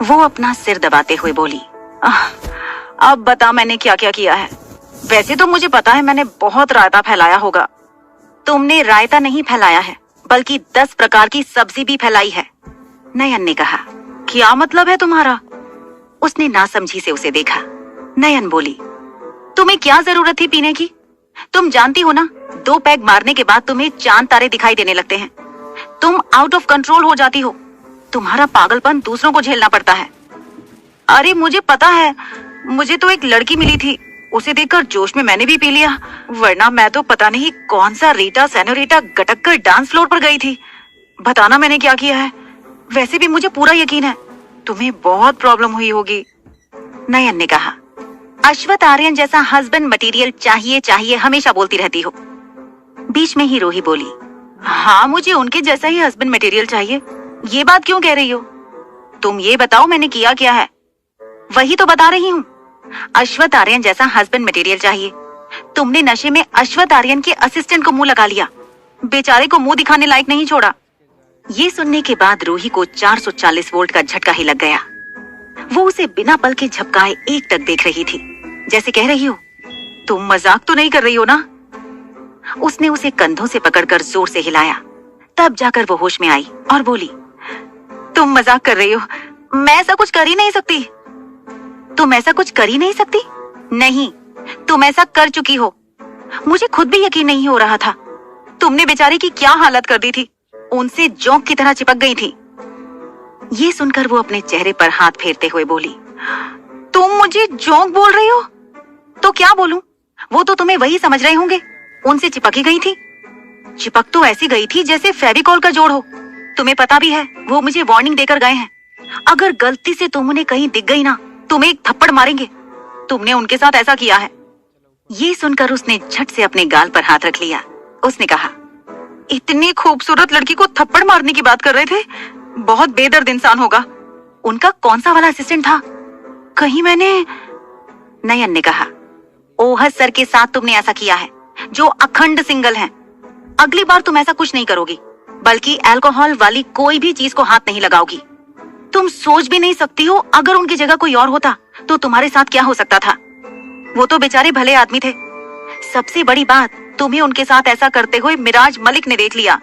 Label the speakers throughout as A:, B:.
A: वो अपना सिर दबाते हुए बोली, अब बता मैंने क्या क्या किया है। वैसे तो मुझे पता है मैंने बहुत रायता फैलाया होगा। तुमने रायता नहीं फैलाया है, बल्कि 10 प्रकार की सब्जी भी फैलाई है। नयन ने कहा, क्या मतलब है तुम्हारा? उसने नासमझी से उसे देखा। नयन बोली, तुम्हें क्या जरूरत थी पीने की? तुम जानती हो ना, 2 पैग मारने के बाद तुम्हें चांद तारे दिखाई देने लगते हैं। तुम आउट ऑफ कंट्रोल हो जाती हो। तुम्हारा पागलपन दूसरों को झेलना पड़ता है। अरे मुझे पता है, मुझे तो एक लड़की मिली थी, उसे देखकर जोश में मैंने भी पी लिया, वरना मैं तो पता नहीं कौन सा रीटा सेनोरिटा गटक कर डांस फ्लोर पर गई थी। बताना मैंने क्या किया है। वैसे भी मुझे पूरा यकीन है तुम्हें बहुत प्रॉब्लम हुई होगी। नयन ने कहा, अश्वथ आर्यन जैसा हस्बैंड मटेरियल चाहिए चाहिए हमेशा बोलती रहती हो। बीच में ही रूही बोली, हाँ मुझे उनके जैसा ही हस्बैंड मटेरियल चाहिए। ये बात क्यों कह रही हो? तुम ये बताओ मैंने किया क्या है। वही तो बता रही हूँ, अश्वथ आर्यन जैसा हस्बैंड मटेरियल चाहिए। तुमने नशे में अश्वथ आर्यन के असिस्टेंट को मुंह लगा लिया, बेचारे को मुंह दिखाने लायक नहीं छोड़ा। ये सुनने के बाद रूही को 440 वोल्ट का झटका ही लग गया। वो उसे बिना पल के झपकाए एकटक देख रही थी, जैसे कह रही हो, तुम मजाक तो नहीं कर रही हो ना? उसने उसे कंधों से पकड़कर जोर से हिलाया, तब जाकर वो होश में आई और बोली, तुम मजाक कर रही हो, मैं ऐसा कुछ कर ही नहीं सकती। तुम ऐसा कुछ कर ही नहीं सकती? नहीं, तुम ऐसा कर चुकी हो। मुझे खुद भी यकीन नहीं हो रहा था। तुमने बेचारी की क्या हालत कर दी थी, उनसे जोंक की तरह चिपक गई थी। ये सुनकर वो अपने चेहरे पर हाथ फेरते हुए बोली, तुम मुझे जोंक बोल रही हो? तो क्या बोलूं? वो तो तुम्हें वही समझ रहे होंगे, उनसे चिपकी गई थी। चिपक तो ऐसी गई थी जैसे फेविकॉल का जोड़ हो। तुम्हें पता भी है वो मुझे वार्निंग देकर गए हैं, अगर गलती से तुम उन्हें कहीं दिख गई ना, तुम्हें एक थप्पड़ मारेंगे। तुमने उनके साथ ऐसा किया है। ये सुनकर उसने झट से अपने गाल पर हाथ रख लिया। उसने कहा, इतनी खूबसूरत लड़की को थप्पड़ मारने की बात कर रहे थे? बहुत बेदर्द इंसान होगा। उनका कौन सा वाला असिस्टेंट था? कहीं मैंने... नयन ने कहा, ओहद सर के साथ तुमने ऐसा किया है, जो अखंड सिंगल हैं। अगली बार तुम ऐसा कुछ नहीं करोगी, बल्कि अल्कोहल वाली कोई भी चीज को हाथ नहीं लगाओगी। तुम सोच भी नहीं सकती हो, अगर उनकी जगह कोई और होता तो तुम्हारे साथ क्या हो सकता था। वो तो बेचारे भले आदमी थे। सबसे बड़ी बात, तुम्हें उनके साथ ऐसा करते हुए मिराज मलिक ने देख लिया।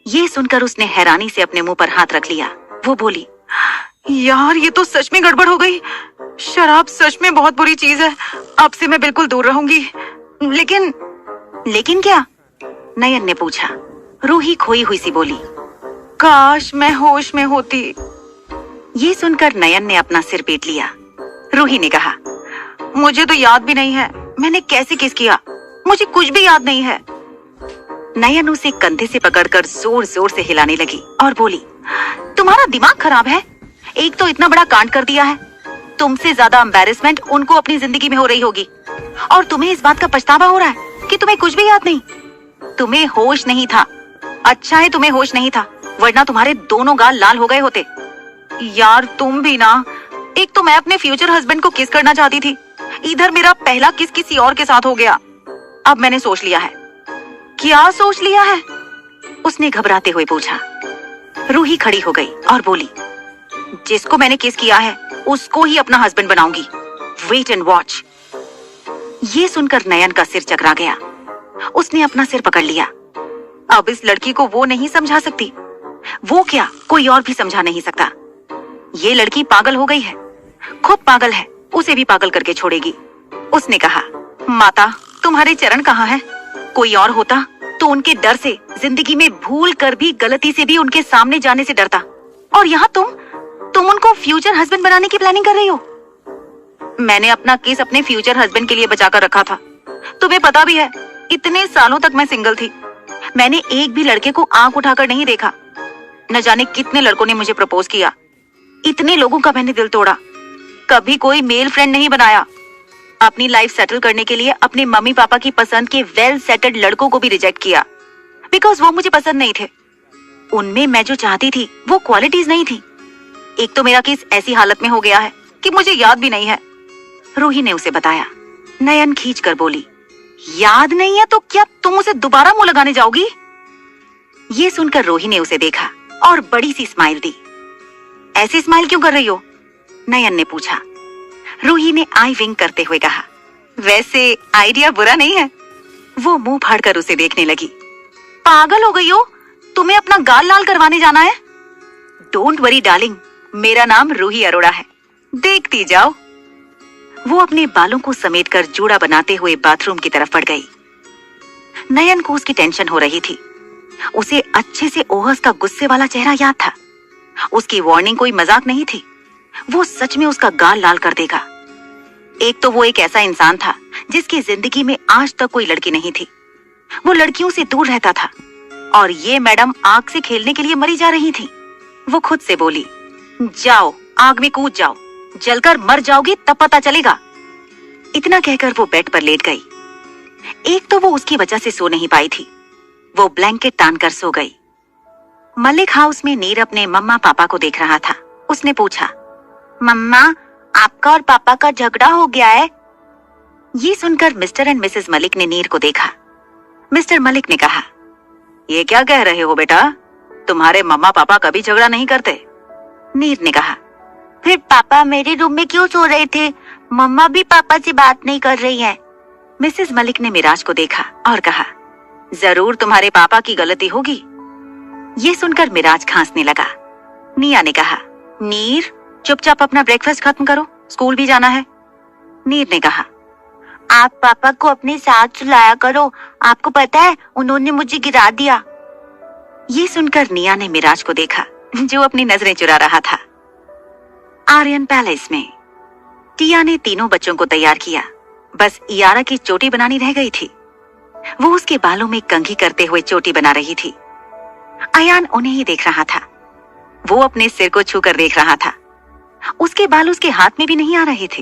A: ये सुनकर उसने हैरानी से अपने मुंह पर हाथ रख लिया। वो बोली, यार ये तो सच में गड़बड़ हो गई। शराब सच में बहुत बुरी चीज है, अब से मैं बिल्कुल दूर रहूंगी। लेकिन क्या? नयन ने पूछा। रूही खोई हुई सी बोली, काश मैं होश में होती। ये सुनकर नयन ने अपना सिर पीट लिया। रूही ने कहा, मुझे तो याद भी नहीं है मैंने कैसे किस किया, मुझे कुछ भी याद नहीं है। नयन उसे कंधे से पकड़कर जोर जोर से हिलाने लगी और बोली, तुम्हारा दिमाग खराब है? एक तो इतना बड़ा कांड कर दिया है, तुमसे ज्यादा एम्बैरेसमेंट उनको अपनी जिंदगी में हो रही होगी, और तुम्हें इस बात का पछतावा हो रहा है कि तुम्हें कुछ भी याद नहीं। तुम्हें होश नहीं था। अच्छा है तुम्हें होश नहीं था, वरना तुम्हारे दोनों गाल लाल हो गए होते। यार तुम भी ना, एक तो मैं अपने फ्यूचर हस्बैंड को किस करना चाहती थी, इधर मेरा पहला किस किसी और के साथ हो गया। अब मैंने सोच लिया है। क्या सोच लिया है? उसने घबराते हुए पूछा। रूही खड़ी हो गई और बोली, जिसको मैंने किस किया है उसको ही अपना हस्बैंड बनाऊंगी। Wait and watch. ये सुनकर नयन का सिर चकरा गया। उसने अपना सिर पकड़ लिया। अब इस लड़की को वो नहीं समझा सकती, वो क्या कोई और भी समझा नहीं सकता। ये लड़की पागल हो गई है, खुद पागल है, उसे भी पागल करके छोड़ेगी। उसने कहा, माता तुम्हारे चरण कहाँ हैं? कोई और होता तो उनके डर से जिंदगी में भूल कर भी, गलती से भी उनके सामने जाने से डरता, और यहाँ तुम उनको फ्यूचर हस्बैंड बनाने की प्लानिंग कर रही हो। मैंने अपना केस अपने फ्यूचर हस्बैंड के लिए बचा कर रखा था। तुम्हें पता भी है इतने सालों तक मैं सिंगल थी, मैंने एक भी लड़के को आंख उठाकर नहीं देखा। न जाने कितने लड़कों ने मुझे प्रपोज किया, इतने लोगों का मैंने दिल तोड़ा, कभी कोई मेल फ्रेंड नहीं बनाया। अपनी लाइफ सेटल करने के लिए अपने मम्मी पापा की पसंद के वेल सेटल्ड लड़कों को भी रिजेक्ट किया, बिकॉज वो मुझे पसंद नहीं थे। उनमें मैं जो चाहती थी वो क्वालिटीज नहीं थी। एक तो मेरा केस ऐसी हालत में हो गया है कि मुझे याद भी नहीं है। रूही ने उसे बताया। नयन खींच कर बोली, याद नहीं है तो क्या तुम उसे दोबारा मुंह लगाने जाओगी? ये सुनकर रूही ने उसे देखा और बड़ी सी स्माइल दी। ऐसे स्माइल क्यों कर रही हो? नयन ने पूछा। रूही ने आई विंक करते हुए कहा, वैसे आइडिया बुरा नहीं है। वो मुंह फाड़कर उसे देखने लगी। पागल हो गई हो? तुम्हें अपना गाल लाल करवाने जाना है? डोंट वरी डार्लिंग, मेरा नाम रूही अरोड़ा है, देखती जाओ। वो अपने बालों को समेटकर जूड़ा बनाते हुए बाथरूम की तरफ बढ़ गई। नयन को उसकी टेंशन हो रही थी। उसे अच्छे से ओहस का गुस्से वाला चेहरा याद था। उसकी वार्निंग कोई मजाक नहीं थी। वो सच में उसका गाल लाल कर देगा। एक तो वो एक ऐसा इंसान था जिसकी जिंदगी में आज तक कोई लड़की नहीं थी। वो लड़कियों से दूर रहता था और ये मैडम आग से खेलने के लिए मरी जा रही थी। वो खुद से बोली, जाओ आग में कूद जाओ, जलकर मर जाओगी तब पता चलेगा। इतना कहकर वो बेड पर लेट गई। एक तो वो उसकी वजह से सो नहीं पाई थी। वो ब्लैंकेट तानकर सो गई। मलिक हाउस में नीर अपने मम्मा पापा को देख रहा था। उसने पूछा, मम्मा आपका और पापा का झगड़ा हो गया है? ये सुनकर मिस्टर एंड मिसेस मलिक ने नीर को देखा। मिस्टर मलिक ने कहा, ये क्या कह रहे हो बेटा, तुम्हारे मम्मा पापा कभी झगड़ा नहीं करते। नीर ने कहा, फिर पापा मेरे रूम में क्यों सो रहे थे? मम्मा भी पापा से बात नहीं कर रही है। मिसेस मलिक ने मिराज को देखा और कहा, जरूर तुम्हारे पापा की गलती होगी। ये सुनकर मिराज खांसने लगा। निया ने कहा, नीर चुपचाप अपना ब्रेकफास्ट खत्म करो, स्कूल भी जाना है। नीर ने कहा, आप पापा को अपने साथ सुलाया करो, आपको पता है उन्होंने मुझे गिरा दिया। ये सुनकर निया ने मिराज को देखा जो अपनी नजरें चुरा रहा था। आर्यन पैलेस में टिया ने तीनों बच्चों को तैयार किया। बस इयारा की चोटी बनानी रह गई थी। वो उसके बालों में कंघी करते हुए चोटी बना रही थी। अयान उन्हें ही देख रहा था। वो अपने सिर को छूकर देख रहा था। उसके बाल उसके हाथ में भी नहीं आ रहे थे।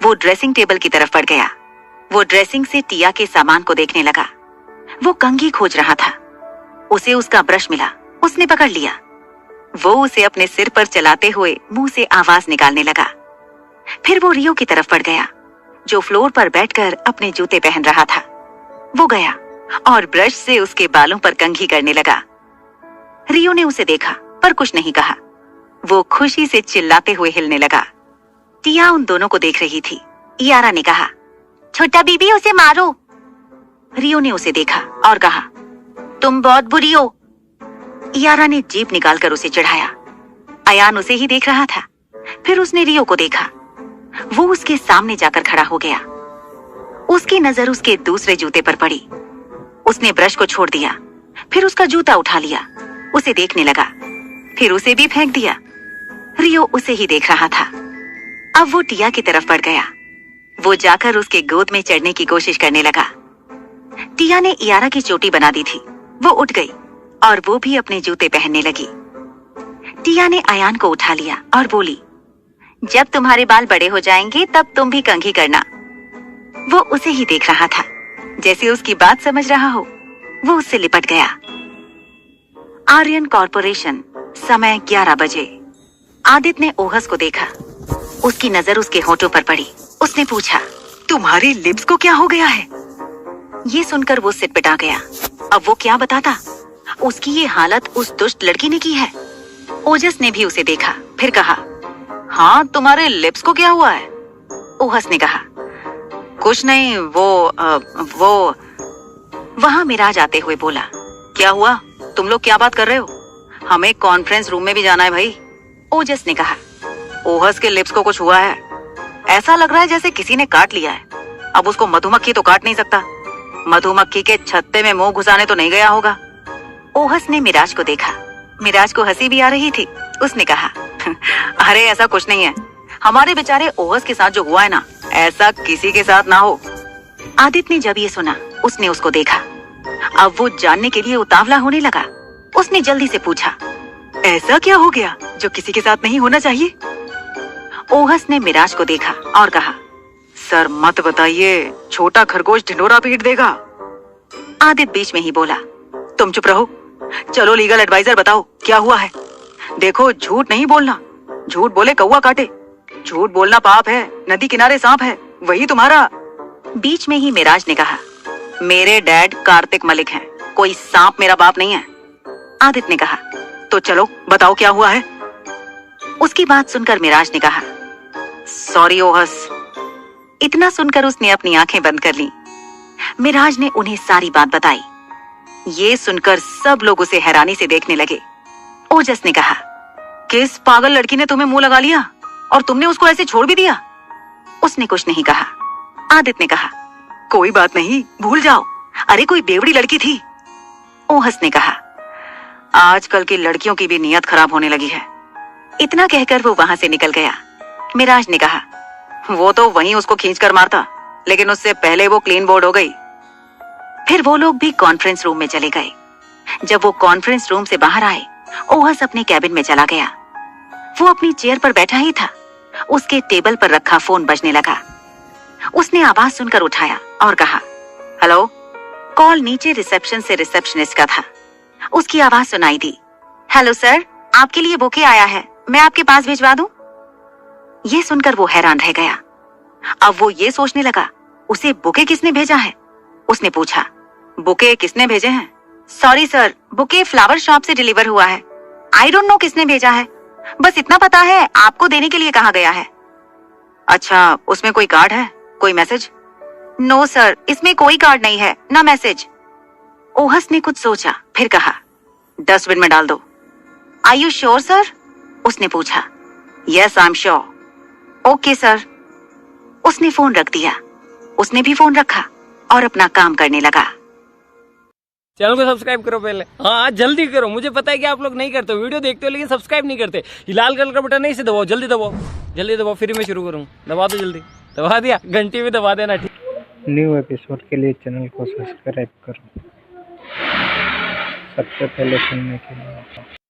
A: वो ड्रेसिंग टेबल की तरफ बढ़ गया। वो ड्रेसिंग से टिया के सामान को देखने लगा। वो कंघी खोज रहा था। उसे उसका ब्रश मिला। उसने पकड़ लिया। वो उसे अपने सिर पर चलाते हुए मुंह से आवाज निकालने लगा। फिर वो रियो की तरफ बढ़ गया जो फ्लोर पर बैठकर अपने जूते पहन रहा था। वो गया और ब्रश से उसके बालों पर कंघी करने लगा। रियो ने उसे देखा पर कुछ नहीं कहा। वो खुशी से चिल्लाते हुए हिलने लगा। टिया उन दोनों को देख रही थी। इयारा ने कहा, छोटा बीबी उसे मारो। रियो ने उसे देखा और कहा, तुम बहुत बुरी हो। इयारा ने जीप निकालकर उसे चढ़ाया। अयान उसे ही देख रहा था। फिर उसने रियो को देखा। वो उसके सामने जाकर खड़ा हो गया। उसकी नजर उसके दूसरे जूते पर पड़ी। उसने ब्रश को छोड़ दिया। फिर उसका जूता उठा लिया। उसे देखने लगा। फिर उसे भी फेंक दिया। रियो उसे ही देख रहा था। अब वो टिया की तरफ बढ़ गया। वो जाकर उसके गोद में चढ़ने की कोशिश करने लगा। टिया ने इयारा की चोटी बना दी थी। वो उठ गई और वो भी अपने जूते पहनने लगी। टिया ने अयान को उठा लिया और बोली, जब तुम्हारे बाल बड़े हो जाएंगे तब तुम भी कंघी करना। वो उसे ही देख रहा था, जैसे उसकी बात समझ रहा हो। वो उससे लिपट गया। आर्यन कॉर्पोरेशन, समय 11 बजे। आदित्य ने ओहस को देखा। उसकी नजर उसके होठों पर पड़ी। उसने पूछा, तुम्हारी लिप्स को क्या हो गया है? ये सुनकर वो सिटपिटा गया। अब वो क्या बताता? उसकी ये हालत उस दुष्ट लड़की ने की है। ओजस ने भी उसे देखा। फिर कहा, हाँ तुम्हारे लिप्स को क्या हुआ है? ओहस ने कहा, कुछ नहीं, वो वहां मिराज आते हुए बोला, क्या हुआ? तुम लोग क्या बात कर रहे हो? हमें कॉन्फ्रेंस रूम में भी जाना है भाई। ओजस ने कहा, ओहस के लिप्स को कुछ हुआ है। ऐसा लग रहा है जैसे किसी ने काट लिया है। अब उसको मधुमक्खी तो काट नहीं सकता। मधुमक्खी के छत्ते में मुंह घुसाने तो नहीं गया होगा। ओहस ने मिराज को देखा। मिराज को हंसी भी आ रही थी। उसने कहा, अरे ऐसा कुछ नहीं है। हमारे बेचारे ओहस के साथ जो हुआ है ना, ऐसा किसी के साथ ना हो। आदित्य ने जब ये सुना, उसने उसको देखा। अब वो जानने के लिए उतावला होने लगा। उसने जल्दी से पूछा, ऐसा क्या हो गया जो किसी के साथ नहीं होना चाहिए? ओहस ने मिराज को देखा और कहा, सर मत बताइए, छोटा खरगोश ढिंडोरा पीट देगा। आदित्य बीच में ही बोला, तुम चुप रहो। चलो लीगल एडवाइजर बताओ क्या हुआ है। देखो झूठ नहीं बोलना। झूठ बोले कौवा काटे। झूठ बोलना पाप है। नदी किनारे सांप है, वही तुम्हारा। बीच में ही मिराज ने कहा, मेरे डैड कार्तिक मलिक हैं, कोई सांप मेरा बाप नहीं है। आदित्य ने कहा, तो चलो बताओ क्या हुआ है। उसकी बात सुनकर मिराज ने कहा, सॉरी ओहस। इतना सुनकर उसने अपनी आंखें बंद कर ली। मिराज ने उन्हें सारी बात बताई। ये सुनकर सब लोग उसे हैरानी से देखने लगे। ओजस ने कहा, किस पागल लड़की ने तुम्हें मुंह लगा लिया और तुमने उसको ऐसे छोड़ भी दिया? उसने कुछ नहीं कहा। आदित्य ने कहा, कोई बात नहीं, भूल जाओ, अरे कोई बेवड़ी लड़की थी। ओहस ने कहा, आजकल की लड़कियों की भी नीयत खराब होने लगी है। इतना कहकर वो वहां से निकल गया। मिराज ने कहा, वो तो वहीं उसको खींचकर मारता, लेकिन उससे पहले वो क्लीन बोर्ड हो गई। फिर वो लोग भी कॉन्फ्रेंस रूम में चले गए। जब वो कॉन्फ्रेंस रूम से बाहर आए, ओहस अपने कैबिन में चला गया। वो अपनी चेयर पर बैठा ही था, उसके टेबल पर रखा फोन बजने लगा। उसने आवाज सुनकर उठाया और कहा, हेलो। कॉल नीचे रिसेप्शन से रिसेप्शनिस्ट का था। उसकी आवाज सुनाई दी, हेलो सर, आपके लिए बुके आया है, मैं आपके पास भिजवा दूं? ये सुनकर वो हैरान रह गया। अब वो ये सोचने लगा, उसे बुके किसने भेजा है? उसने पूछा, बुके किसने भेजे हैं? Sorry sir, bouquet flower shop से डिलीवर हुआ है। आई डोंट नो किसने भेजा है, बस इतना पता है आपको देने के लिए कहा गया है। अच्छा, उसमें कोई कार्ड है, कोई मैसेज? नो सर, इसमें कोई कार्ड नहीं है, ना मैसेज। ओहस ने कुछ सोचा, फिर कहा, डस्टबिन में डाल दो। Are you sure sir? उसने पूछा। Yes I am sure. Okay sir. उसने फोन रख दिया। उसने भी फोन रखा और अपना काम करने लगा।
B: चैनल को सब्सक्राइब करो पहले, हाँ जल्दी करो। मुझे पता है कि आप लोग नहीं करते, वीडियो देखते हो लेकिन सब्सक्राइब नहीं करते। ये लाल कलर का बटन नहीं से दबाओ, जल्दी दबाओ, जल्दी दबाओ, फिर मैं शुरू करूँ। दबा दो जल्दी, दबा दिया, घंटी भी दबा देना। ठीक,
C: न्यू एपिसोड के लिए चैनल को सब्सक्राइब करो सबसे पहले सुनने के लिए।